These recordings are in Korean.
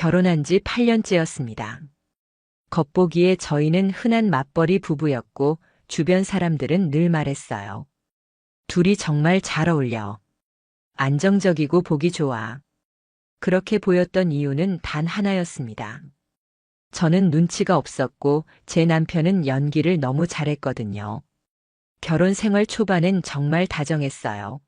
결혼한 지 8년째였습니다. 겉보기에 저희는 흔한 맞벌이 부부였고 주변 사람들은 늘 말했어요. 둘이 정말 잘 어울려. 안정적이고 보기 좋아. 그렇게 보였던 이유는 단 하나였습니다. 저는 눈치가 없었고 제 남편은 연기를 너무 잘했거든요. 결혼 생활 초반엔 정말 다정했어요.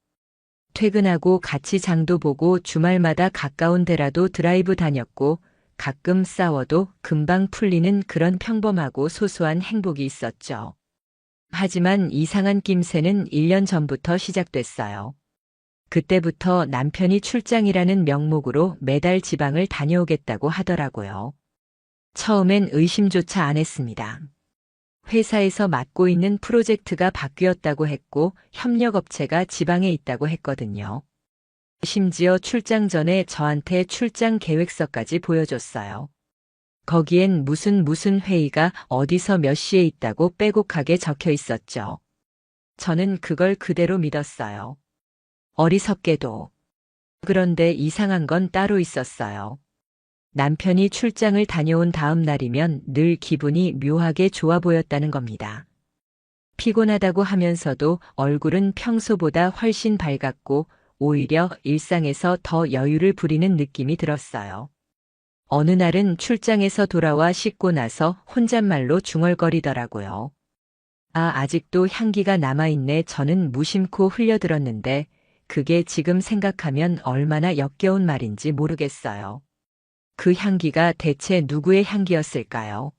퇴근하고 같이 장도 보고 주말마다 가까운 데라도 드라이브 다녔고 가끔 싸워도 금방 풀리는 그런 평범하고 소소한 행복이 있었죠. 하지만 이상한 낌새는 1년 전부터 시작됐어요. 그때부터 남편이 출장이라는 명목으로 매달 지방을 다녀오겠다고 하더라고요. 처음엔 의심조차 안 했습니다. 회사에서 맡고 있는 프로젝트가 바뀌었다고 했고 협력업체가 지방에 있다고 했거든요. 심지어 출장 전에 저한테 출장 계획서까지 보여줬어요. 거기엔 무슨 회의가 어디서 몇 시에 있다고 빼곡하게 적혀 있었죠. 저는 그걸 그대로 믿었어요. 어리석게도. 그런데 이상한 건 따로 있었어요. 남편이 출장을 다녀온 다음 날이면 늘 기분이 묘하게 좋아 보였다는 겁니다. 피곤하다고 하면서도 얼굴은 평소보다 훨씬 밝았고 오히려 일상에서 더 여유를 부리는 느낌이 들었어요. 어느 날은 출장에서 돌아와 씻고 나서 혼잣말로 중얼거리더라고요. 아직도 향기가 남아있네. 저는 무심코 흘려들었는데 그게 지금 생각하면 얼마나 역겨운 말인지 모르겠어요. 그 향기가 대체 누구의 향기였을까요?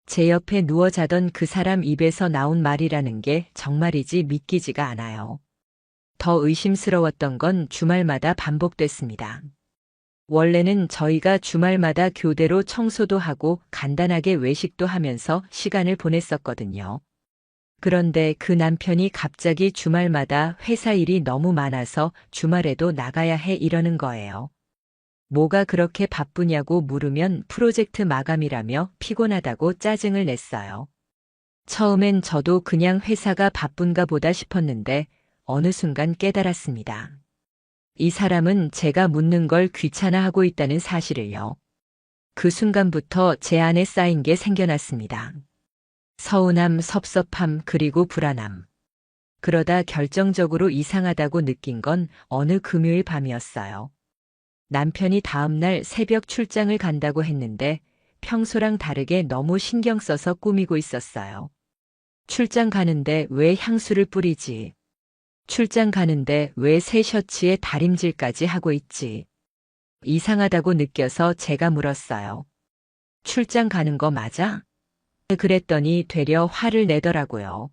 제 옆에 누워 자던 그 사람 입에서 나온 말이라는 게 정말이지 믿기지가 않아요. 더 의심스러웠던 건 주말마다 반복됐습니다. 원래는 저희가 주말마다 교대로 청소도 하고 간단하게 외식도 하면서 시간을 보냈었거든요. 그런데 그 남편이 갑자기 주말마다 회사 일이 너무 많아서 주말에도 나가야 해 이러는 거예요. 뭐가 그렇게 바쁘냐고 물으면 프로젝트 마감이라며 피곤하다고 짜증을 냈어요. 처음엔 저도 그냥 회사가 바쁜가 보다 싶었는데 어느 순간 깨달았습니다. 이 사람은 제가 묻는 걸 귀찮아하고 있다는 사실을요. 그 순간부터 제 안에 쌓인 게 생겨났습니다. 서운함, 섭섭함, 그리고 불안함. 그러다 결정적으로 이상하다고 느낀 건 어느 금요일 밤이었어요. 남편이 다음날 새벽 출장을 간다고 했는데 평소랑 다르게 너무 신경 써서 꾸미고 있었어요. 출장 가는데 왜 향수를 뿌리지? 출장 가는데 왜 새 셔츠에 다림질까지 하고 있지? 이상하다고 느껴서 제가 물었어요. 출장 가는 거 맞아? 그랬더니 되려 화를 내더라고요.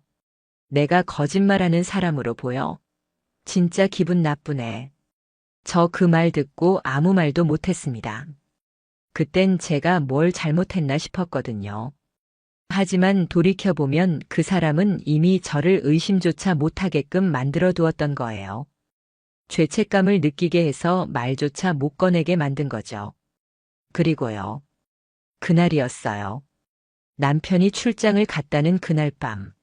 내가 거짓말하는 사람으로 보여? 진짜 기분 나쁘네. 저 그 말 듣고 아무 말도 못했습니다. 그땐 제가 뭘 잘못했나 싶었거든요. 하지만 돌이켜보면 그 사람은 이미 저를 의심조차 못하게끔 만들어 두었던 거예요. 죄책감을 느끼게 해서 말조차 못 꺼내게 만든 거죠. 그리고요. 그날이었어요. 남편이 출장을 갔다는 그날 밤.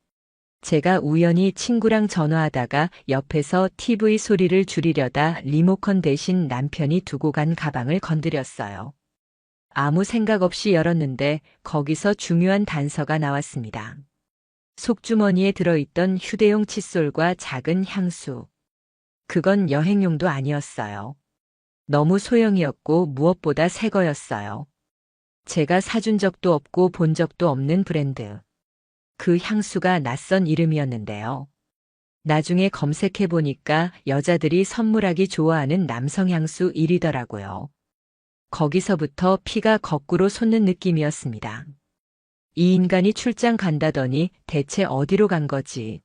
제가 우연히 친구랑 전화하다가 옆에서 TV 소리를 줄이려다 리모컨 대신 남편이 두고 간 가방을 건드렸어요. 아무 생각 없이 열었는데 거기서 중요한 단서가 나왔습니다. 속주머니에 들어있던 휴대용 칫솔과 작은 향수. 그건 여행용도 아니었어요. 너무 소형이었고 무엇보다 새 거였어요. 제가 사준 적도 없고 본 적도 없는 브랜드. 그 향수가 낯선 이름이었는데요. 나중에 검색해보니까 여자들이 선물하기 좋아하는 남성 향수 1위더라고요. 거기서부터 피가 거꾸로 솟는 느낌이었습니다. 이 인간이 출장 간다더니 대체 어디로 간 거지?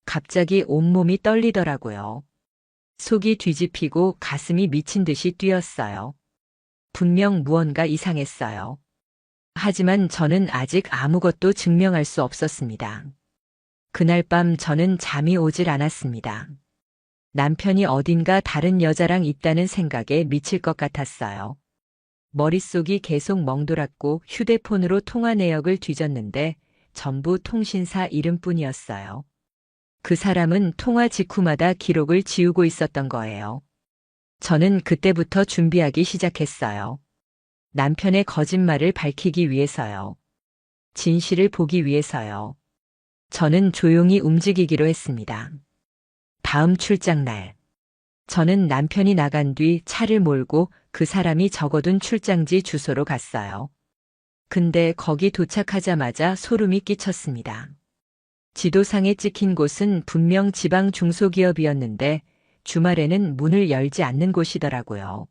갑자기 온몸이 떨리더라고요. 속이 뒤집히고 가슴이 미친 듯이 뛰었어요. 분명 무언가 이상했어요. 하지만 저는 아직 아무것도 증명할 수 없었습니다. 그날 밤 저는 잠이 오질 않았습니다. 남편이 어딘가 다른 여자랑 있다는 생각에 미칠 것 같았어요. 머릿속이 계속 멍돌았고 휴대폰으로 통화 내역을 뒤졌는데 전부 통신사 이름뿐이었어요. 그 사람은 통화 직후마다 기록을 지우고 있었던 거예요. 저는 그때부터 준비하기 시작했어요. 남편의 거짓말을 밝히기 위해서요. 진실을 보기 위해서요. 저는 조용히 움직이기로 했습니다. 다음 출장 날. 저는 남편이 나간 뒤 차를 몰고 그 사람이 적어둔 출장지 주소로 갔어요. 근데 거기 도착하자마자 소름이 끼쳤습니다. 지도상에 찍힌 곳은 분명 지방 중소기업이었는데 주말에는 문을 열지 않는 곳이더라고요.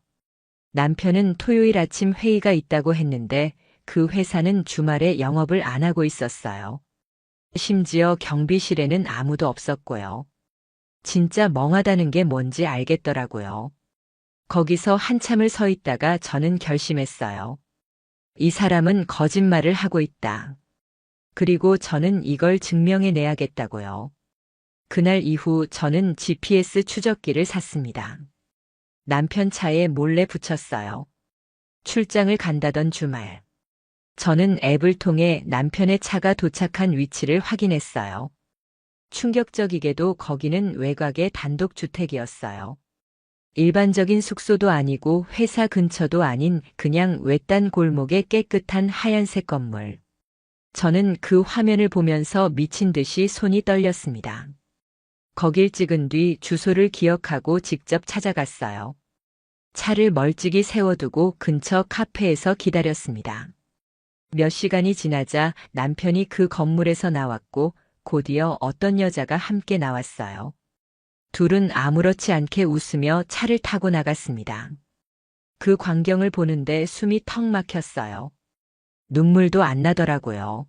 남편은 토요일 아침 회의가 있다고 했는데 그 회사는 주말에 영업을 안 하고 있었어요. 심지어 경비실에는 아무도 없었고요. 진짜 멍하다는 게 뭔지 알겠더라고요. 거기서 한참을 서 있다가 저는 결심했어요. 이 사람은 거짓말을 하고 있다. 그리고 저는 이걸 증명해내야겠다고요. 그날 이후 저는 GPS 추적기를 샀습니다. 남편 차에 몰래 붙였어요. 출장을 간다던 주말. 저는 앱을 통해 남편의 차가 도착한 위치를 확인했어요. 충격적이게도 거기는 외곽의 단독주택이었어요. 일반적인 숙소도 아니고 회사 근처도 아닌 그냥 외딴 골목의 깨끗한 하얀색 건물. 저는 그 화면을 보면서 미친 듯이 손이 떨렸습니다. 거길 찍은 뒤 주소를 기억하고 직접 찾아갔어요. 차를 멀찍이 세워두고 근처 카페에서 기다렸습니다. 몇 시간이 지나자 남편이 그 건물에서 나왔고 곧이어 어떤 여자가 함께 나왔어요. 둘은 아무렇지 않게 웃으며 차를 타고 나갔습니다. 그 광경을 보는데 숨이 턱 막혔어요. 눈물도 안 나더라고요.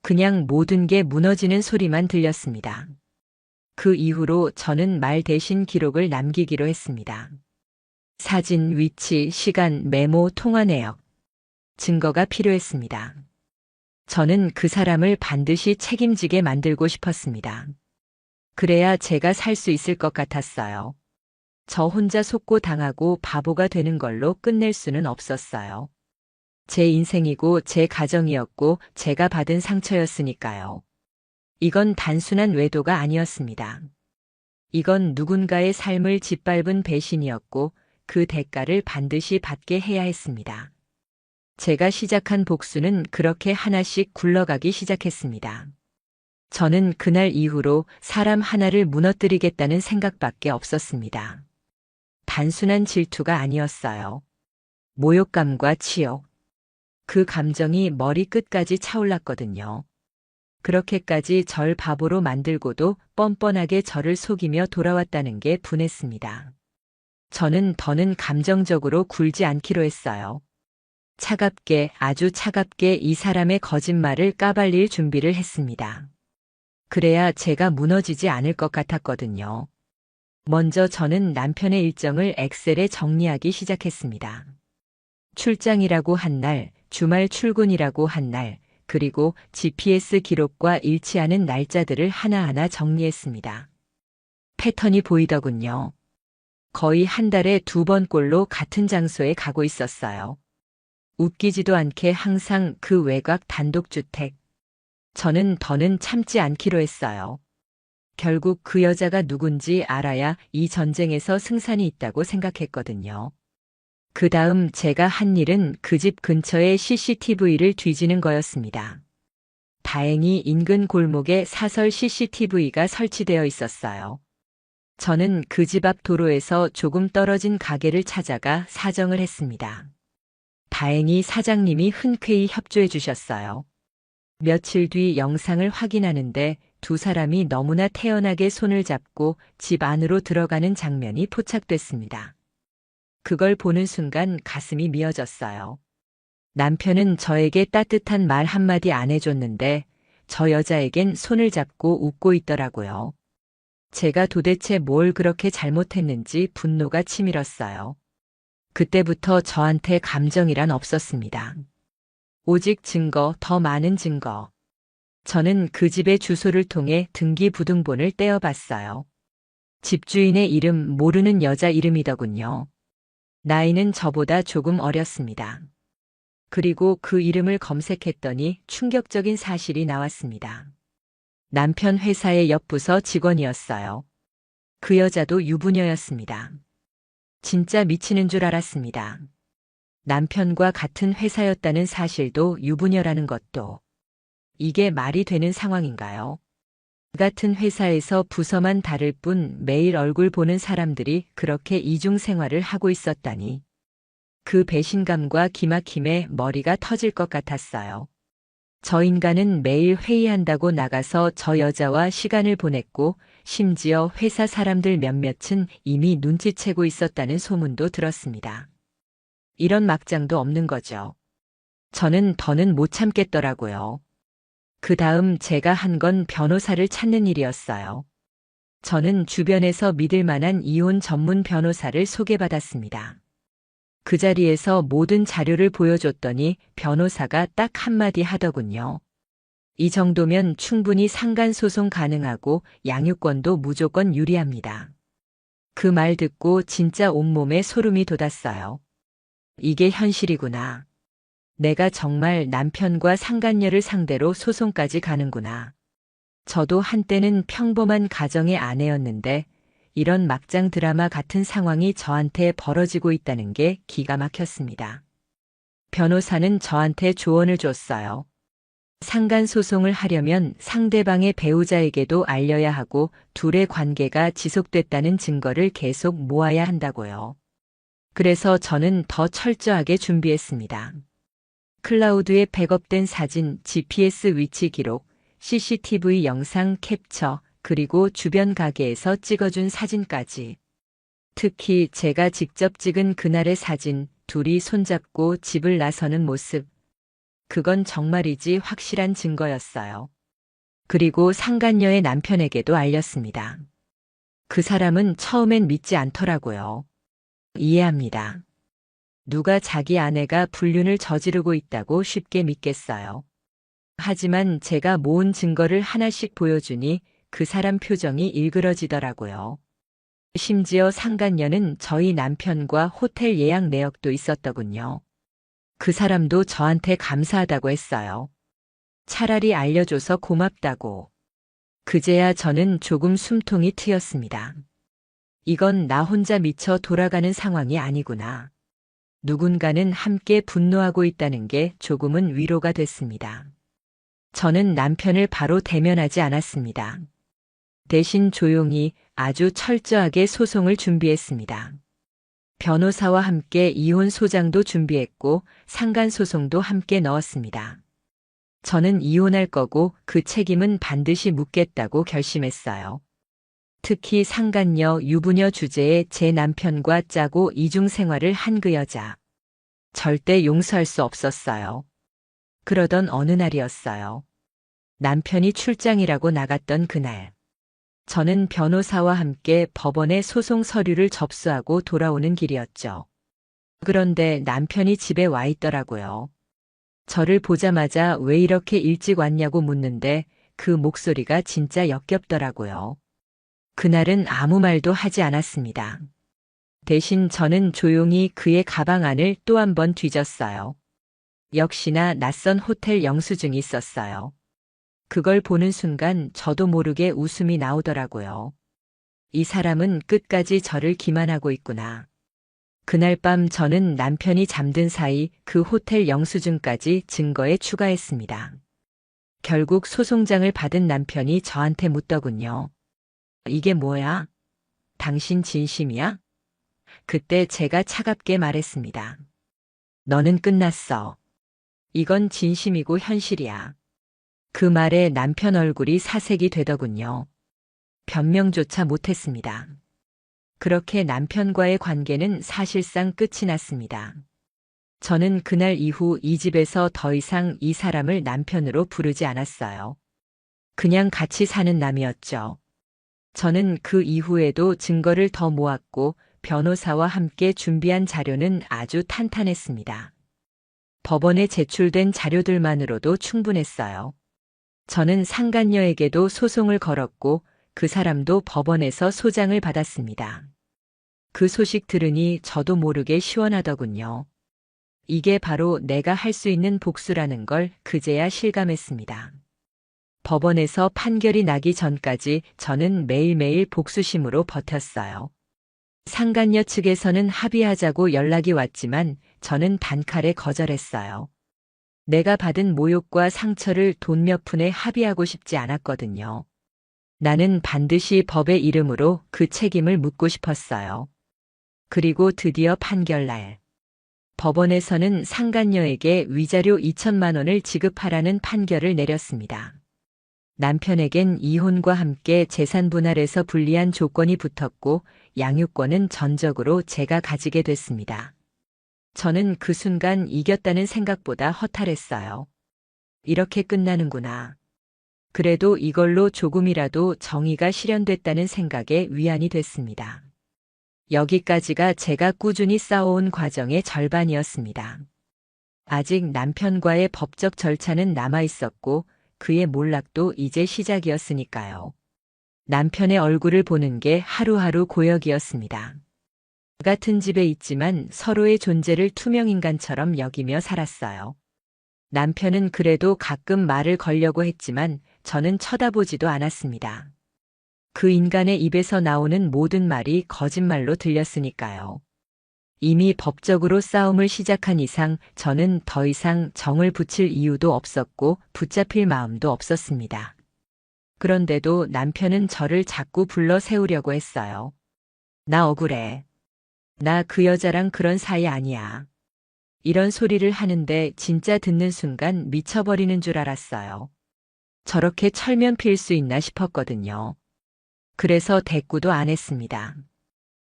그냥 모든 게 무너지는 소리만 들렸습니다. 그 이후로 저는 말 대신 기록을 남기기로 했습니다. 사진, 위치, 시간, 메모, 통화 내역. 증거가 필요했습니다. 저는 그 사람을 반드시 책임지게 만들고 싶었습니다. 그래야 제가 살 수 있을 것 같았어요. 저 혼자 속고 당하고 바보가 되는 걸로 끝낼 수는 없었어요. 제 인생이고 제 가정이었고 제가 받은 상처였으니까요. 이건 단순한 외도가 아니었습니다. 이건 누군가의 삶을 짓밟은 배신이었고 그 대가를 반드시 받게 해야 했습니다. 제가 시작한 복수는 그렇게 하나씩 굴러가기 시작했습니다. 저는 그날 이후로 사람 하나를 무너뜨리겠다는 생각밖에 없었습니다. 단순한 질투가 아니었어요. 모욕감과 치욕. 그 감정이 머리 끝까지 차올랐거든요. 그렇게까지 절 바보로 만들고도 뻔뻔하게 저를 속이며 돌아왔다는 게 분했습니다. 저는 더는 감정적으로 굴지 않기로 했어요. 차갑게, 아주 차갑게 이 사람의 거짓말을 까발릴 준비를 했습니다. 그래야 제가 무너지지 않을 것 같았거든요. 먼저 저는 남편의 일정을 엑셀에 정리하기 시작했습니다. 출장이라고 한 날, 주말 출근이라고 한 날, 그리고 GPS 기록과 일치하는 날짜들을 하나하나 정리했습니다. 패턴이 보이더군요. 거의 한 달에 2번꼴로 같은 장소에 가고 있었어요. 웃기지도 않게 항상 그 외곽 단독주택. 저는 더는 참지 않기로 했어요. 결국 그 여자가 누군지 알아야 이 전쟁에서 승산이 있다고 생각했거든요. 그 다음 제가 한 일은 그 집 근처의 CCTV를 뒤지는 거였습니다. 다행히 인근 골목에 사설 CCTV가 설치되어 있었어요. 저는 그 집 앞 도로에서 조금 떨어진 가게를 찾아가 사정을 했습니다. 다행히 사장님이 흔쾌히 협조해 주셨어요. 며칠 뒤 영상을 확인하는데 두 사람이 너무나 태연하게 손을 잡고 집 안으로 들어가는 장면이 포착됐습니다. 그걸 보는 순간 가슴이 미어졌어요. 남편은 저에게 따뜻한 말 한마디 안 해줬는데 저 여자에겐 손을 잡고 웃고 있더라고요. 제가 도대체 뭘 그렇게 잘못했는지 분노가 치밀었어요. 그때부터 저한테 감정이란 없었습니다. 오직 증거, 더 많은 증거. 저는 그 집의 주소를 통해 등기부등본을 떼어봤어요. 집주인의 이름 모르는 여자 이름이더군요. 나이는 저보다 조금 어렸습니다. 그리고 그 이름을 검색했더니 충격적인 사실이 나왔습니다. 남편 회사의 옆 부서 직원이었어요. 그 여자도 유부녀였습니다. 진짜 미치는 줄 알았습니다. 남편과 같은 회사였다는 사실도 유부녀라는 것도. 이게 말이 되는 상황인가요? 같은 회사에서 부서만 다를 뿐 매일 얼굴 보는 사람들이 그렇게 이중 생활을 하고 있었다니. 그 배신감과 기막힘에 머리가 터질 것 같았어요. 저 인간은 매일 회의한다고 나가서 저 여자와 시간을 보냈고 심지어 회사 사람들 몇몇은 이미 눈치채고 있었다는 소문도 들었습니다. 이런 막장도 없는 거죠. 저는 더는 못 참겠더라고요. 그 다음 제가 한 건 변호사를 찾는 일이었어요. 저는 주변에서 믿을 만한 이혼 전문 변호사를 소개받았습니다. 그 자리에서 모든 자료를 보여줬더니 변호사가 딱 한마디 하더군요. 이 정도면 충분히 상간소송 가능하고 양육권도 무조건 유리합니다. 그 말 듣고 진짜 온몸에 소름이 돋았어요. 이게 현실이구나. 내가 정말 남편과 상간녀를 상대로 소송까지 가는구나. 저도 한때는 평범한 가정의 아내였는데 이런 막장 드라마 같은 상황이 저한테 벌어지고 있다는 게 기가 막혔습니다. 변호사는 저한테 조언을 줬어요. 상간소송을 하려면 상대방의 배우자에게도 알려야 하고 둘의 관계가 지속됐다는 증거를 계속 모아야 한다고요. 그래서 저는 더 철저하게 준비했습니다. 클라우드에 백업된 사진, GPS 위치 기록, CCTV 영상 캡처, 그리고 주변 가게에서 찍어준 사진까지. 특히 제가 직접 찍은 그날의 사진, 둘이 손잡고 집을 나서는 모습. 그건 정말이지 확실한 증거였어요. 그리고 상간녀의 남편에게도 알렸습니다. 그 사람은 처음엔 믿지 않더라고요. 이해합니다. 누가 자기 아내가 불륜을 저지르고 있다고 쉽게 믿겠어요. 하지만 제가 모은 증거를 하나씩 보여주니 그 사람 표정이 일그러지더라고요. 심지어 상간녀는 저희 남편과 호텔 예약 내역도 있었더군요. 그 사람도 저한테 감사하다고 했어요. 차라리 알려줘서 고맙다고. 그제야 저는 조금 숨통이 트였습니다. 이건 나 혼자 미쳐 돌아가는 상황이 아니구나. 누군가는 함께 분노하고 있다는 게 조금은 위로가 됐습니다. 저는 남편을 바로 대면하지 않았습니다. 대신 조용히 아주 철저하게 소송을 준비했습니다. 변호사와 함께 이혼 소장도 준비했고 상간소송도 함께 넣었습니다. 저는 이혼할 거고 그 책임은 반드시 묻겠다고 결심했어요. 특히 상간녀, 유부녀 주제에 제 남편과 짜고 이중생활을 한 그 여자. 절대 용서할 수 없었어요. 그러던 어느 날이었어요. 남편이 출장이라고 나갔던 그날. 저는 변호사와 함께 법원에 소송 서류를 접수하고 돌아오는 길이었죠. 그런데 남편이 집에 와 있더라고요. 저를 보자마자 왜 이렇게 일찍 왔냐고 묻는데 그 목소리가 진짜 역겹더라고요. 그날은 아무 말도 하지 않았습니다. 대신 저는 조용히 그의 가방 안을 또 한 번 뒤졌어요. 역시나 낯선 호텔 영수증이 있었어요. 그걸 보는 순간 저도 모르게 웃음이 나오더라고요. 이 사람은 끝까지 저를 기만하고 있구나. 그날 밤 저는 남편이 잠든 사이 그 호텔 영수증까지 증거에 추가했습니다. 결국 소송장을 받은 남편이 저한테 묻더군요. 이게 뭐야? 당신 진심이야? 그때 제가 차갑게 말했습니다. 너는 끝났어. 이건 진심이고 현실이야. 그 말에 남편 얼굴이 사색이 되더군요. 변명조차 못했습니다. 그렇게 남편과의 관계는 사실상 끝이 났습니다. 저는 그날 이후 이 집에서 더 이상 이 사람을 남편으로 부르지 않았어요. 그냥 같이 사는 남이었죠. 저는 그 이후에도 증거를 더 모았고 변호사와 함께 준비한 자료는 아주 탄탄했습니다. 법원에 제출된 자료들만으로도 충분했어요. 저는 상간녀에게도 소송을 걸었고 그 사람도 법원에서 소장을 받았습니다. 그 소식 들으니 저도 모르게 시원하더군요. 이게 바로 내가 할 수 있는 복수라는 걸 그제야 실감했습니다. 법원에서 판결이 나기 전까지 저는 매일매일 복수심으로 버텼어요. 상간녀 측에서는 합의하자고 연락이 왔지만 저는 단칼에 거절했어요. 내가 받은 모욕과 상처를 돈 몇 푼에 합의하고 싶지 않았거든요. 나는 반드시 법의 이름으로 그 책임을 묻고 싶었어요. 그리고 드디어 판결날. 법원에서는 상간녀에게 위자료 2천만 원을 지급하라는 판결을 내렸습니다. 남편에겐 이혼과 함께 재산 분할에서 불리한 조건이 붙었고 양육권은 전적으로 제가 가지게 됐습니다. 저는 그 순간 이겼다는 생각보다 허탈했어요. 이렇게 끝나는구나. 그래도 이걸로 조금이라도 정의가 실현됐다는 생각에 위안이 됐습니다. 여기까지가 제가 꾸준히 쌓아온 과정의 절반이었습니다. 아직 남편과의 법적 절차는 남아 있었고 그의 몰락도 이제 시작이었으니까요. 남편의 얼굴을 보는 게 하루하루 고역이었습니다. 같은 집에 있지만 서로의 존재를 투명인간처럼 여기며 살았어요. 남편은 그래도 가끔 말을 걸려고 했지만 저는 쳐다보지도 않았습니다. 그 인간의 입에서 나오는 모든 말이 거짓말로 들렸으니까요. 이미 법적으로 싸움을 시작한 이상 저는 더 이상 정을 붙일 이유도 없었고 붙잡힐 마음도 없었습니다. 그런데도 남편은 저를 자꾸 불러 세우려고 했어요. 나 억울해. 나 그 여자랑 그런 사이 아니야. 이런 소리를 하는데 진짜 듣는 순간 미쳐버리는 줄 알았어요. 저렇게 철면 필 수 있나 싶었거든요. 그래서 대꾸도 안 했습니다.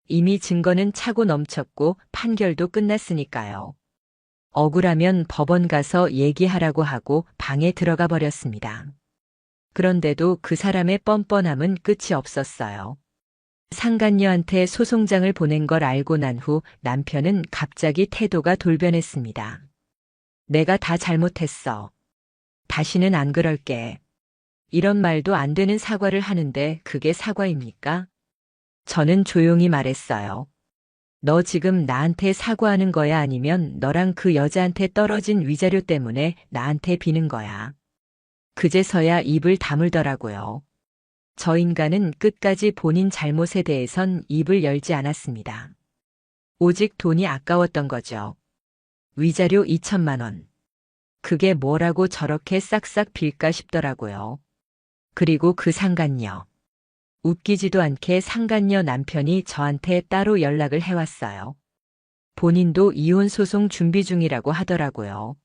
이미 증거는 차고 넘쳤고 판결도 끝났으니까요. 억울하면 법원 가서 얘기하라고 하고 방에 들어가 버렸습니다. 그런데도 그 사람의 뻔뻔함은 끝이 없었어요. 상간녀한테 소송장을 보낸 걸 알고 난 후 남편은 갑자기 태도가 돌변했습니다. 내가 다 잘못했어. 다시는 안 그럴게. 이런 말도 안 되는 사과를 하는데 그게 사과입니까? 저는 조용히 말했어요. 너 지금 나한테 사과하는 거야 아니면 너랑 그 여자한테 떨어진 위자료 때문에 나한테 비는 거야. 그제서야 입을 다물더라고요. 저 인간은 끝까지 본인 잘못에 대해선 입을 열지 않았습니다. 오직 돈이 아까웠던 거죠. 위자료 2천만 원. 그게 뭐라고 저렇게 싹싹 빌까 싶더라고요. 그리고 그 상간녀. 웃기지도 않게 상간녀 남편이 저한테 따로 연락을 해왔어요. 본인도 이혼 소송 준비 중이라고 하더라고요.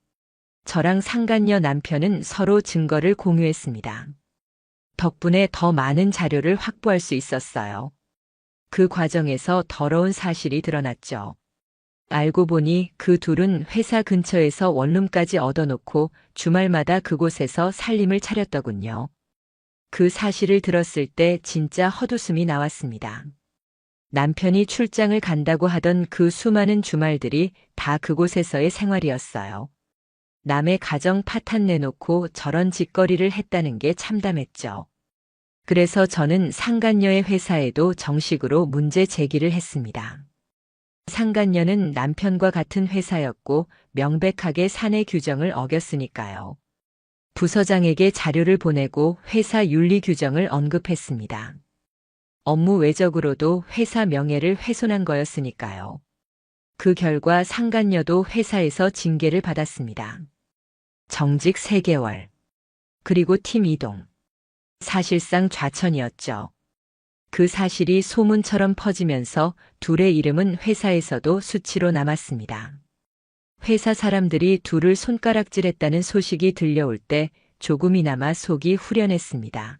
저랑 상간녀 남편은 서로 증거를 공유했습니다. 덕분에 더 많은 자료를 확보할 수 있었어요. 그 과정에서 더러운 사실이 드러났죠. 알고 보니 그 둘은 회사 근처에서 원룸까지 얻어놓고 주말마다 그곳에서 살림을 차렸더군요. 그 사실을 들었을 때 진짜 헛웃음이 나왔습니다. 남편이 출장을 간다고 하던 그 수많은 주말들이 다 그곳에서의 생활이었어요. 남의 가정 파탄 내놓고 저런 짓거리를 했다는 게 참담했죠. 그래서 저는 상간녀의 회사에도 정식으로 문제 제기를 했습니다. 상간녀는 남편과 같은 회사였고 명백하게 사내 규정을 어겼으니까요. 부서장에게 자료를 보내고 회사 윤리 규정을 언급했습니다. 업무 외적으로도 회사 명예를 훼손한 거였으니까요. 그 결과 상간녀도 회사에서 징계를 받았습니다. 정직 3개월. 그리고 팀 이동. 사실상 좌천이었죠. 그 사실이 소문처럼 퍼지면서 둘의 이름은 회사에서도 수치로 남았습니다. 회사 사람들이 둘을 손가락질했다는 소식이 들려올 때 조금이나마 속이 후련했습니다.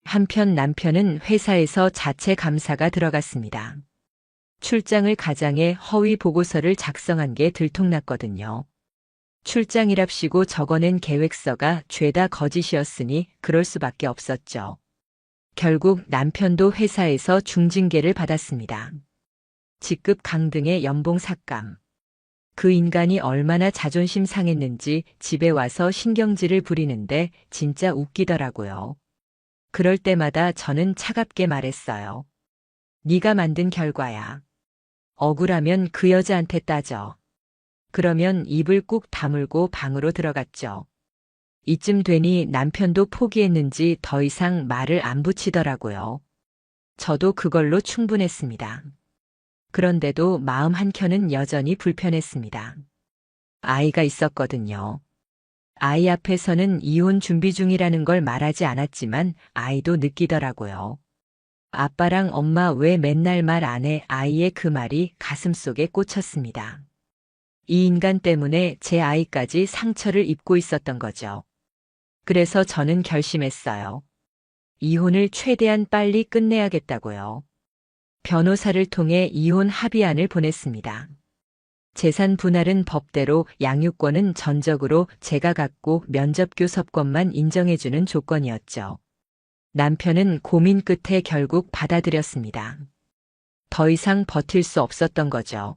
한편 남편은 회사에서 자체 감사가 들어갔습니다. 출장을 가장해 허위 보고서를 작성한 게 들통났거든요. 출장이랍시고 적어낸 계획서가 죄다 거짓이었으니 그럴 수밖에 없었죠. 결국 남편도 회사에서 중징계를 받았습니다. 직급 강등의 연봉 삭감. 그 인간이 얼마나 자존심 상했는지 집에 와서 신경질을 부리는데 진짜 웃기더라고요. 그럴 때마다 저는 차갑게 말했어요. 네가 만든 결과야. 억울하면 그 여자한테 따져. 그러면 입을 꾹 다물고 방으로 들어갔죠. 이쯤 되니 남편도 포기했는지 더 이상 말을 안 붙이더라고요. 저도 그걸로 충분했습니다. 그런데도 마음 한켠은 여전히 불편했습니다. 아이가 있었거든요. 아이 앞에서는 이혼 준비 중이라는 걸 말하지 않았지만 아이도 느끼더라고요. 아빠랑 엄마 왜 맨날 말 안 해? 아이의 그 말이 가슴속에 꽂혔습니다. 이 인간 때문에 제 아이까지 상처를 입고 있었던 거죠. 그래서 저는 결심했어요. 이혼을 최대한 빨리 끝내야겠다고요. 변호사를 통해 이혼 합의안을 보냈습니다. 재산 분할은 법대로, 양육권은 전적으로 제가 갖고 면접교섭권만 인정해주는 조건이었죠. 남편은 고민 끝에 결국 받아들였습니다. 더 이상 버틸 수 없었던 거죠.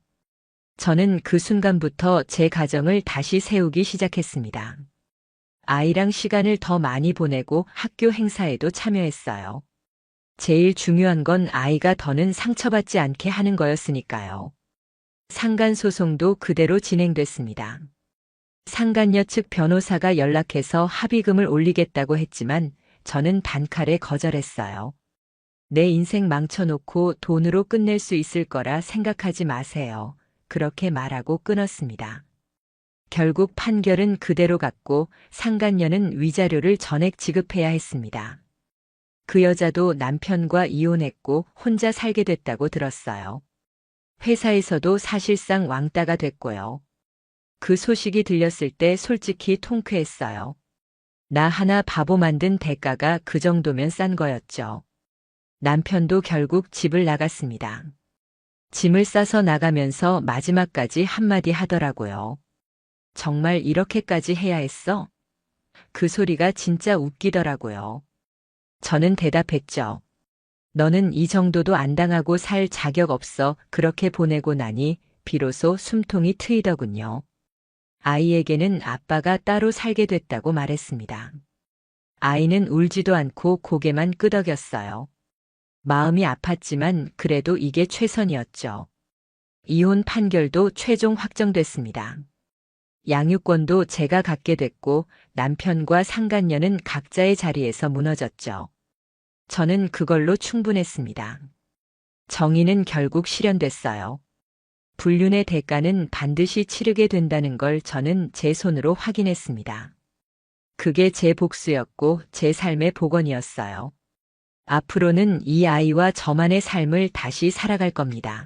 저는 그 순간부터 제 가정을 다시 세우기 시작했습니다. 아이랑 시간을 더 많이 보내고 학교 행사에도 참여했어요. 제일 중요한 건 아이가 더는 상처받지 않게 하는 거였으니까요. 상간소송도 그대로 진행됐습니다. 상간녀 측 변호사가 연락해서 합의금을 올리겠다고 했지만 저는 단칼에 거절했어요. 내 인생 망쳐놓고 돈으로 끝낼 수 있을 거라 생각하지 마세요. 그렇게 말하고 끊었습니다. 결국 판결은 그대로 갔고 상간녀는 위자료를 전액 지급해야 했습니다. 그 여자도 남편과 이혼했고 혼자 살게 됐다고 들었어요. 회사에서도 사실상 왕따가 됐고요. 그 소식이 들렸을 때 솔직히 통쾌했어요. 나 하나 바보 만든 대가가 그 정도면 싼 거였죠. 남편도 결국 집을 나갔습니다. 짐을 싸서 나가면서 마지막까지 한마디 하더라고요. 정말 이렇게까지 해야 했어? 그 소리가 진짜 웃기더라고요. 저는 대답했죠. 너는 이 정도도 안 당하고 살 자격 없어. 그렇게 보내고 나니 비로소 숨통이 트이더군요. 아이에게는 아빠가 따로 살게 됐다고 말했습니다. 아이는 울지도 않고 고개만 끄덕였어요. 마음이 아팠지만 그래도 이게 최선이었죠. 이혼 판결도 최종 확정됐습니다. 양육권도 제가 갖게 됐고 남편과 상간녀는 각자의 자리에서 무너졌죠. 저는 그걸로 충분했습니다. 정의는 결국 실현됐어요. 불륜의 대가는 반드시 치르게 된다는 걸 저는 제 손으로 확인했습니다. 그게 제 복수였고 제 삶의 복원이었어요. 앞으로는 이 아이와 저만의 삶을 다시 살아갈 겁니다.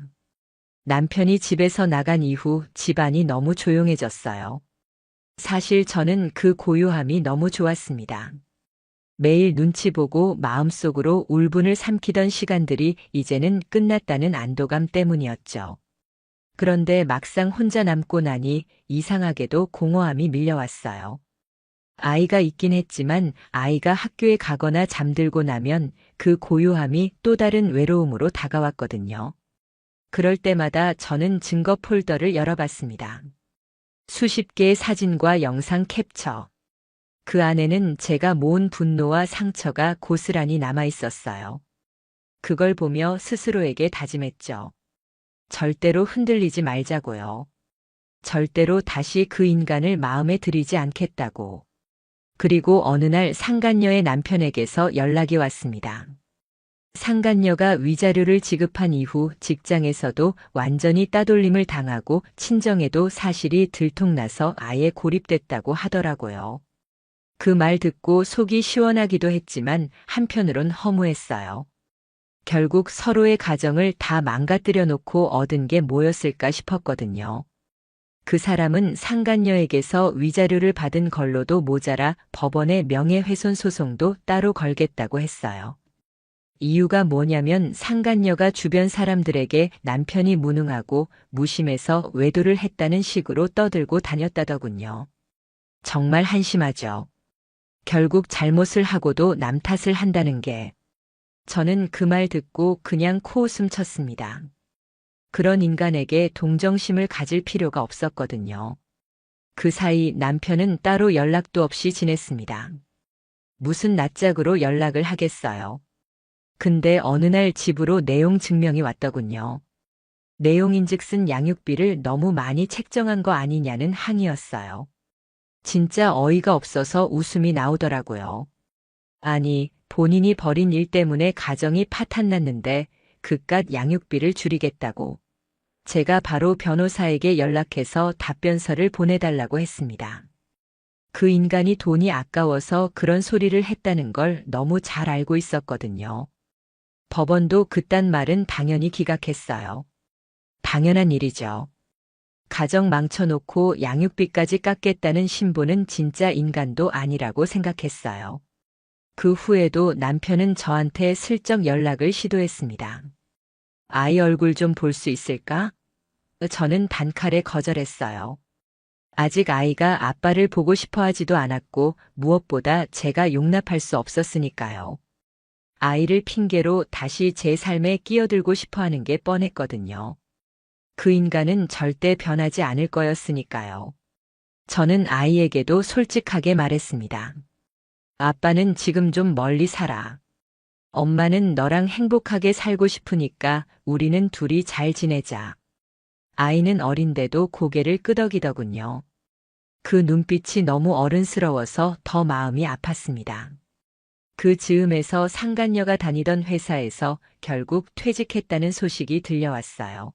남편이 집에서 나간 이후 집안이 너무 조용해졌어요. 사실 저는 그 고요함이 너무 좋았습니다. 매일 눈치 보고 마음속으로 울분을 삼키던 시간들이 이제는 끝났다는 안도감 때문이었죠. 그런데 막상 혼자 남고 나니 이상하게도 공허함이 밀려왔어요. 아이가 있긴 했지만 아이가 학교에 가거나 잠들고 나면 그 고요함이 또 다른 외로움으로 다가왔거든요. 그럴 때마다 저는 증거 폴더를 열어봤습니다. 수십 개의 사진과 영상 캡처. 그 안에는 제가 모은 분노와 상처가 고스란히 남아 있었어요. 그걸 보며 스스로에게 다짐했죠. 절대로 흔들리지 말자고요. 절대로 다시 그 인간을 마음에 들이지 않겠다고. 그리고 어느 날 상간녀의 남편에게서 연락이 왔습니다. 상간녀가 위자료를 지급한 이후 직장에서도 완전히 따돌림을 당하고 친정에도 사실이 들통나서 아예 고립됐다고 하더라고요. 그 말 듣고 속이 시원하기도 했지만 한편으론 허무했어요. 결국 서로의 가정을 다 망가뜨려 놓고 얻은 게 뭐였을까 싶었거든요. 그 사람은 상간녀에게서 위자료를 받은 걸로도 모자라 법원에 명예훼손 소송도 따로 걸겠다고 했어요. 이유가 뭐냐면 상간녀가 주변 사람들에게 남편이 무능하고 무심해서 외도를 했다는 식으로 떠들고 다녔다더군요. 정말 한심하죠. 결국 잘못을 하고도 남 탓을 한다는 게. 저는 그 말 듣고 그냥 코웃음 쳤습니다. 그런 인간에게 동정심을 가질 필요가 없었거든요. 그 사이 남편은 따로 연락도 없이 지냈습니다. 무슨 낯짝으로 연락을 하겠어요. 근데 어느 날 집으로 내용 증명이 왔더군요. 내용인즉슨 양육비를 너무 많이 책정한 거 아니냐는 항의였어요. 진짜 어이가 없어서 웃음이 나오더라고요. 아니, 본인이 벌인 일 때문에 가정이 파탄났는데 그깟 양육비를 줄이겠다고. 제가 바로 변호사에게 연락해서 답변서를 보내달라고 했습니다. 그 인간이 돈이 아까워서 그런 소리를 했다는 걸 너무 잘 알고 있었거든요. 법원도 그딴 말은 당연히 기각했어요. 당연한 일이죠. 가정 망쳐놓고 양육비까지 깎겠다는 신부는 진짜 인간도 아니라고 생각했어요. 그 후에도 남편은 저한테 슬쩍 연락을 시도했습니다. 아이 얼굴 좀 볼 수 있을까? 저는 단칼에 거절했어요. 아직 아이가 아빠를 보고 싶어 하지도 않았고 무엇보다 제가 용납할 수 없었으니까요. 아이를 핑계로 다시 제 삶에 끼어들고 싶어 하는 게 뻔했거든요. 그 인간은 절대 변하지 않을 거였으니까요. 저는 아이에게도 솔직하게 말했습니다. 아빠는 지금 좀 멀리 살아. 엄마는 너랑 행복하게 살고 싶으니까 우리는 둘이 잘 지내자. 아이는 어린데도 고개를 끄덕이더군요. 그 눈빛이 너무 어른스러워서 더 마음이 아팠습니다. 그 즈음에서 상간녀가 다니던 회사에서 결국 퇴직했다는 소식이 들려왔어요.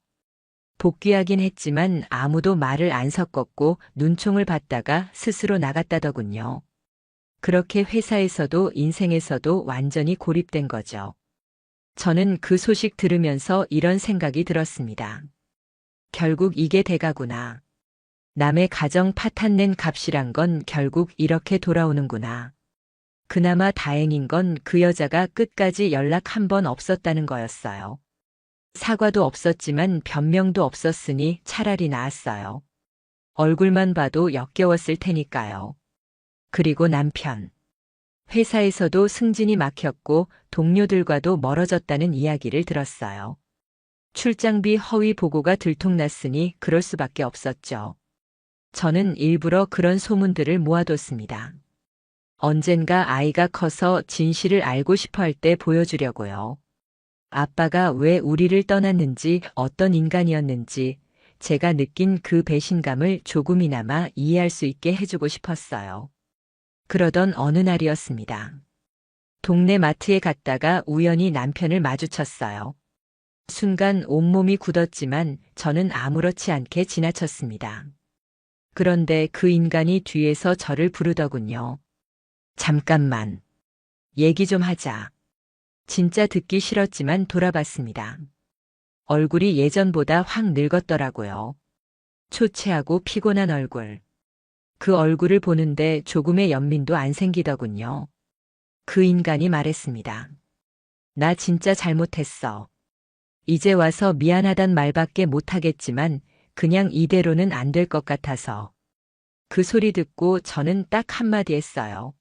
복귀하긴 했지만 아무도 말을 안 섞었고 눈총을 받다가 스스로 나갔다더군요. 그렇게 회사에서도 인생에서도 완전히 고립된 거죠. 저는 그 소식 들으면서 이런 생각이 들었습니다. 결국 이게 대가구나. 남의 가정 파탄낸 값이란 건 결국 이렇게 돌아오는구나. 그나마 다행인 건 그 여자가 끝까지 연락 한 번 없었다는 거였어요. 사과도 없었지만 변명도 없었으니 차라리 나았어요. 얼굴만 봐도 역겨웠을 테니까요. 그리고 남편. 회사에서도 승진이 막혔고 동료들과도 멀어졌다는 이야기를 들었어요. 출장비 허위 보고가 들통났으니 그럴 수밖에 없었죠. 저는 일부러 그런 소문들을 모아뒀습니다. 언젠가 아이가 커서 진실을 알고 싶어 할 때 보여주려고요. 아빠가 왜 우리를 떠났는지, 어떤 인간이었는지, 제가 느낀 그 배신감을 조금이나마 이해할 수 있게 해주고 싶었어요. 그러던 어느 날이었습니다. 동네 마트에 갔다가 우연히 남편을 마주쳤어요. 순간 온몸이 굳었지만 저는 아무렇지 않게 지나쳤습니다. 그런데 그 인간이 뒤에서 저를 부르더군요. 잠깐만. 얘기 좀 하자. 진짜 듣기 싫었지만 돌아봤습니다. 얼굴이 예전보다 확 늙었더라고요. 초췌하고 피곤한 얼굴. 그 얼굴을 보는데 조금의 연민도 안 생기더군요. 그 인간이 말했습니다. 나 진짜 잘못했어. 이제 와서 미안하단 말밖에 못하겠지만 그냥 이대로는 안 될 것 같아서. 그 소리 듣고 저는 딱 한마디 했어요.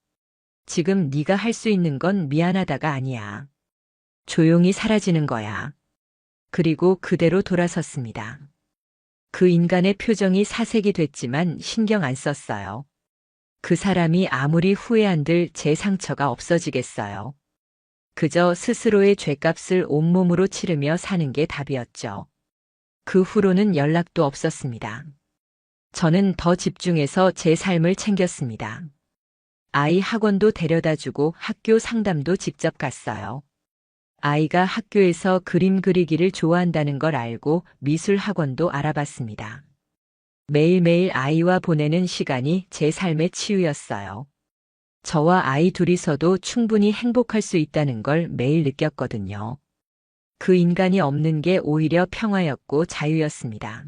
지금 네가 할 수 있는 건 미안하다가 아니야. 조용히 사라지는 거야. 그리고 그대로 돌아섰습니다. 그 인간의 표정이 사색이 됐지만 신경 안 썼어요. 그 사람이 아무리 후회한들 제 상처가 없어지겠어요. 그저 스스로의 죗값을 온몸으로 치르며 사는 게 답이었죠. 그 후로는 연락도 없었습니다. 저는 더 집중해서 제 삶을 챙겼습니다. 아이 학원도 데려다주고 학교 상담도 직접 갔어요. 아이가 학교에서 그림 그리기를 좋아한다는 걸 알고 미술 학원도 알아봤습니다. 매일매일 아이와 보내는 시간이 제 삶의 치유였어요. 저와 아이 둘이서도 충분히 행복할 수 있다는 걸 매일 느꼈거든요. 그 인간이 없는 게 오히려 평화였고 자유였습니다.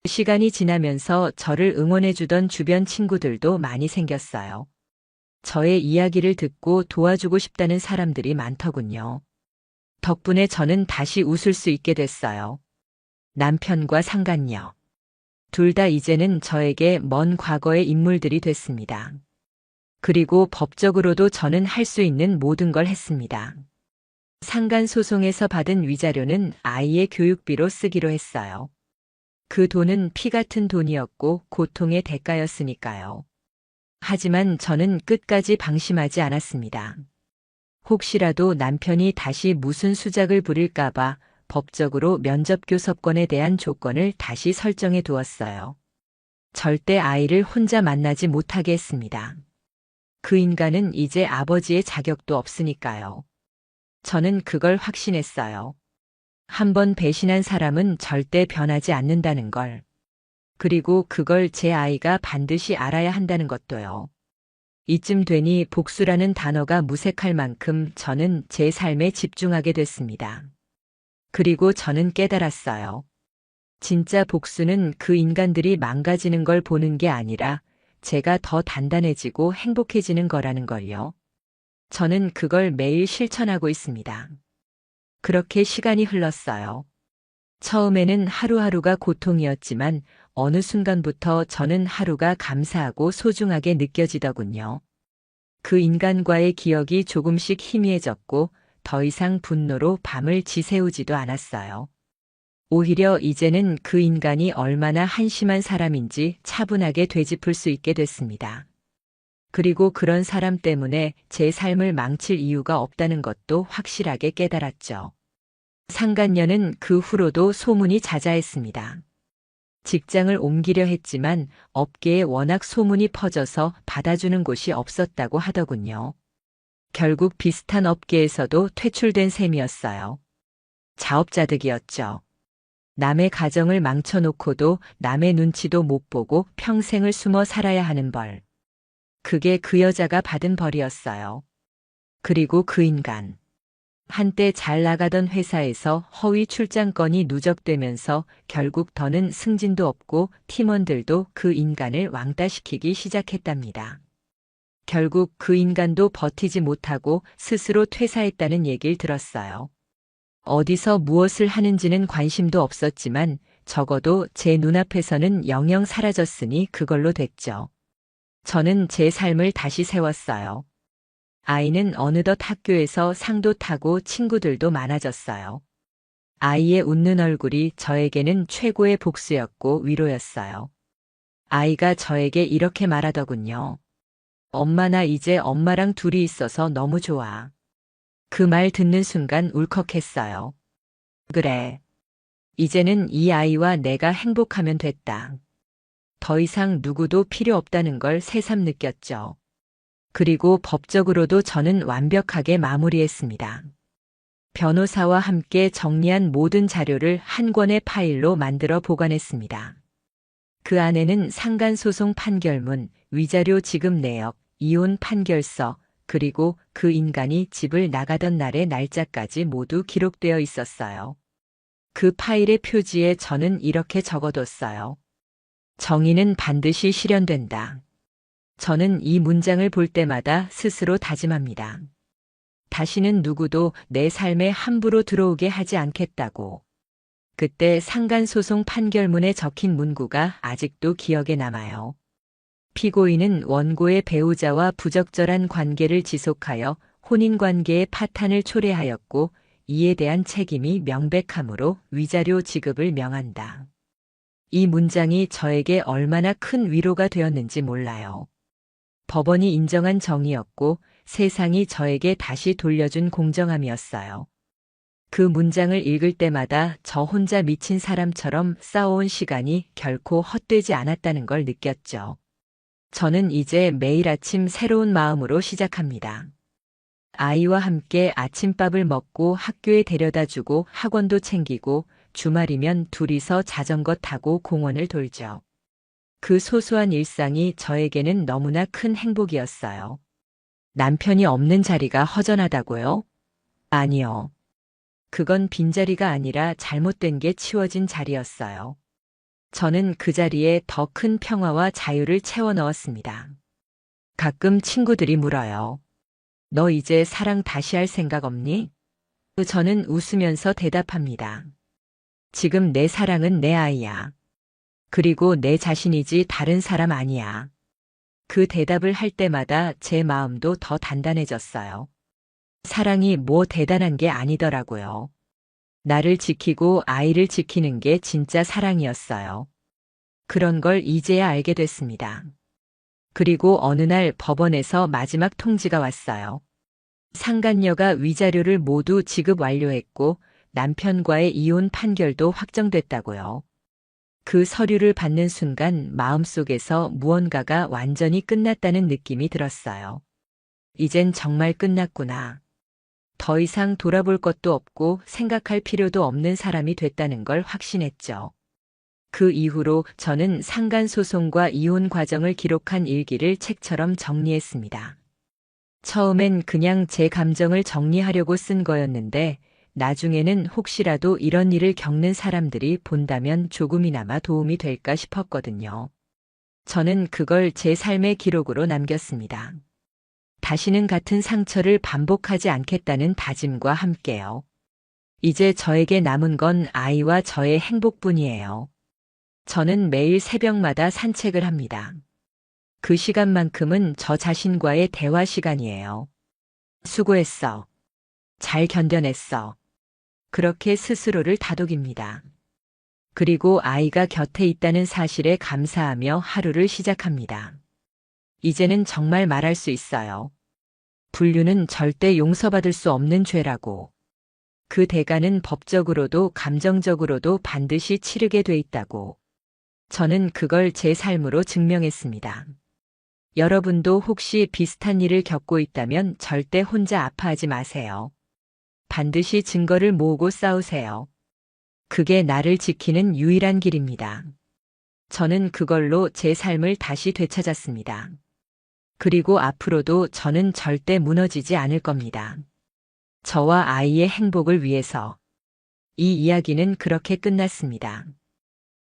시간이 지나면서 저를 응원해주던 주변 친구들도 많이 생겼어요. 저의 이야기를 듣고 도와주고 싶다는 사람들이 많더군요. 덕분에 저는 다시 웃을 수 있게 됐어요. 남편과 상간녀. 둘 다 이제는 저에게 먼 과거의 인물들이 됐습니다. 그리고 법적으로도 저는 할 수 있는 모든 걸 했습니다. 상간 소송에서 받은 위자료는 아이의 교육비로 쓰기로 했어요. 그 돈은 피 같은 돈이었고 고통의 대가였으니까요. 하지만 저는 끝까지 방심하지 않았습니다. 혹시라도 남편이 다시 무슨 수작을 부릴까봐 법적으로 면접교섭권에 대한 조건을 다시 설정해 두었어요. 절대 아이를 혼자 만나지 못하게 했습니다. 그 인간은 이제 아버지의 자격도 없으니까요. 저는 그걸 확신했어요. 한번 배신한 사람은 절대 변하지 않는다는 걸. 그리고 그걸 제 아이가 반드시 알아야 한다는 것도요. 이쯤 되니 복수라는 단어가 무색할 만큼 저는 제 삶에 집중하게 됐습니다. 그리고 저는 깨달았어요. 진짜 복수는 그 인간들이 망가지는 걸 보는 게 아니라 제가 더 단단해지고 행복해지는 거라는 걸요. 저는 그걸 매일 실천하고 있습니다. 그렇게 시간이 흘렀어요. 처음에는 하루하루가 고통이었지만 어느 순간부터 저는 하루가 감사하고 소중하게 느껴지더군요. 그 인간과의 기억이 조금씩 희미해졌고 더 이상 분노로 밤을 지새우지도 않았어요. 오히려 이제는 그 인간이 얼마나 한심한 사람인지 차분하게 되짚을 수 있게 됐습니다. 그리고 그런 사람 때문에 제 삶을 망칠 이유가 없다는 것도 확실하게 깨달았죠. 상간녀는 그 후로도 소문이 자자했습니다. 직장을 옮기려 했지만 업계에 워낙 소문이 퍼져서 받아주는 곳이 없었다고 하더군요. 결국 비슷한 업계에서도 퇴출된 셈이었어요. 자업자득이었죠. 남의 가정을 망쳐놓고도 남의 눈치도 못 보고 평생을 숨어 살아야 하는 벌. 그게 그 여자가 받은 벌이었어요. 그리고 그 인간. 한때 잘 나가던 회사에서 허위 출장건이 누적되면서 결국 더는 승진도 없고 팀원들도 그 인간을 왕따시키기 시작했답니다. 결국 그 인간도 버티지 못하고 스스로 퇴사했다는 얘기를 들었어요. 어디서 무엇을 하는지는 관심도 없었지만 적어도 제 눈앞에서는 영영 사라졌으니 그걸로 됐죠. 저는 제 삶을 다시 세웠어요. 아이는 어느덧 학교에서 상도 타고 친구들도 많아졌어요. 아이의 웃는 얼굴이 저에게는 최고의 복수였고 위로였어요. 아이가 저에게 이렇게 말하더군요. 엄마, 나 이제 엄마랑 둘이 있어서 너무 좋아. 그 말 듣는 순간 울컥했어요. 그래. 이제는 이 아이와 내가 행복하면 됐다. 더 이상 누구도 필요 없다는 걸 새삼 느꼈죠. 그리고 법적으로도 저는 완벽하게 마무리했습니다. 변호사와 함께 정리한 모든 자료를 한 권의 파일로 만들어 보관했습니다. 그 안에는 상간소송 판결문, 위자료 지급 내역, 이혼 판결서, 그리고 그 인간이 집을 나가던 날의 날짜까지 모두 기록되어 있었어요. 그 파일의 표지에 저는 이렇게 적어뒀어요. 정의는 반드시 실현된다. 저는 이 문장을 볼 때마다 스스로 다짐합니다. 다시는 누구도 내 삶에 함부로 들어오게 하지 않겠다고. 그때 상간소송 판결문에 적힌 문구가 아직도 기억에 남아요. 피고인은 원고의 배우자와 부적절한 관계를 지속하여 혼인관계의 파탄을 초래하였고 이에 대한 책임이 명백하므로 위자료 지급을 명한다. 이 문장이 저에게 얼마나 큰 위로가 되었는지 몰라요. 법원이 인정한 정의였고 세상이 저에게 다시 돌려준 공정함이었어요. 그 문장을 읽을 때마다 저 혼자 미친 사람처럼 싸워온 시간이 결코 헛되지 않았다는 걸 느꼈죠. 저는 이제 매일 아침 새로운 마음으로 시작합니다. 아이와 함께 아침밥을 먹고 학교에 데려다주고 학원도 챙기고 주말이면 둘이서 자전거 타고 공원을 돌죠. 그 소소한 일상이 저에게는 너무나 큰 행복이었어요. 남편이 없는 자리가 허전하다고요? 아니요. 그건 빈자리가 아니라 잘못된 게 치워진 자리였어요. 저는 그 자리에 더 큰 평화와 자유를 채워 넣었습니다. 가끔 친구들이 물어요. 너 이제 사랑 다시 할 생각 없니? 저는 웃으면서 대답합니다. 지금 내 사랑은 내 아이야. 그리고 내 자신이지 다른 사람 아니야. 그 대답을 할 때마다 제 마음도 더 단단해졌어요. 사랑이 뭐 대단한 게 아니더라고요. 나를 지키고 아이를 지키는 게 진짜 사랑이었어요. 그런 걸 이제야 알게 됐습니다. 그리고 어느 날 법원에서 마지막 통지가 왔어요. 상간녀가 위자료를 모두 지급 완료했고 남편과의 이혼 판결도 확정됐다고요. 그 서류를 받는 순간 마음속에서 무언가가 완전히 끝났다는 느낌이 들었어요. 이젠 정말 끝났구나. 더 이상 돌아볼 것도 없고 생각할 필요도 없는 사람이 됐다는 걸 확신했죠. 그 이후로 저는 상간소송과 이혼 과정을 기록한 일기를 책처럼 정리했습니다. 처음엔 그냥 제 감정을 정리하려고 쓴 거였는데 나중에는 혹시라도 이런 일을 겪는 사람들이 본다면 조금이나마 도움이 될까 싶었거든요. 저는 그걸 제 삶의 기록으로 남겼습니다. 다시는 같은 상처를 반복하지 않겠다는 다짐과 함께요. 이제 저에게 남은 건 아이와 저의 행복뿐이에요. 저는 매일 새벽마다 산책을 합니다. 그 시간만큼은 저 자신과의 대화 시간이에요. 수고했어. 잘 견뎌냈어. 그렇게 스스로를 다독입니다. 그리고 아이가 곁에 있다는 사실에 감사하며 하루를 시작합니다. 이제는 정말 말할 수 있어요. 불륜은 절대 용서받을 수 없는 죄라고. 그 대가는 법적으로도 감정적으로도 반드시 치르게 돼 있다고. 저는 그걸 제 삶으로 증명했습니다. 여러분도 혹시 비슷한 일을 겪고 있다면 절대 혼자 아파하지 마세요. 반드시 증거를 모으고 싸우세요. 그게 나를 지키는 유일한 길입니다. 저는 그걸로 제 삶을 다시 되찾았습니다. 그리고 앞으로도 저는 절대 무너지지 않을 겁니다. 저와 아이의 행복을 위해서. 이 이야기는 그렇게 끝났습니다.